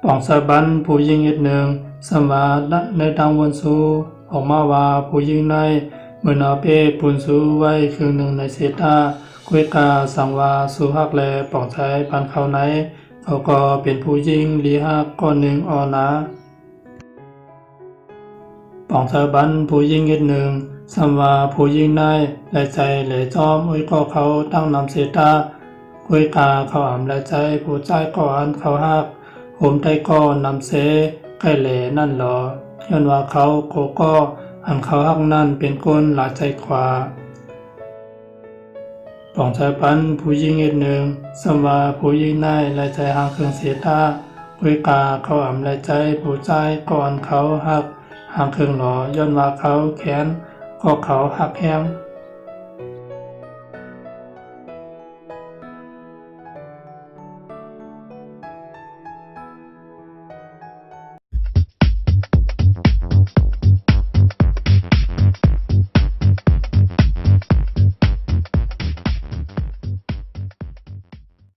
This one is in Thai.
ปองสะบันผู้หญิงอีกหนึ่งสมาในดังวนสูออกมาว่าผู้หญิงในเมื่อนาเป้ปุนสูไว้ครึ่งหนึ่งในเศษตาคุยกาสังวาสู่ฮักแลปองใจปันเขาไหนเขาก็เป็นผู้หญิงลีฮักก้อนหนึ่งออนะปองสะบันผู้หญิงอีกหนึ่งสำว่าผู้หญิงในและใจและจอมอุ้ยก็เขาตั้งนำเศษตาคุยกาเขาอ่ำและใจผู้ใจก่อนเขาฮักผมได้ก็นำเสใกล้แหลนั่นหรอย้อนว่าเขาโกก็อันเขาฮักนั่นเป็นคนหลาใจขวาปองสายพันผู้หญิงอีกหนึ่งสำว่าผู้หญิงในและใจหางเครื่องเสียตาคุยกาเขาอ่ำและใจผู้ใจก่อนเขาฮักหางเครื่องหลอย้อนว่าเขาแขนก็เขาหักแห้ง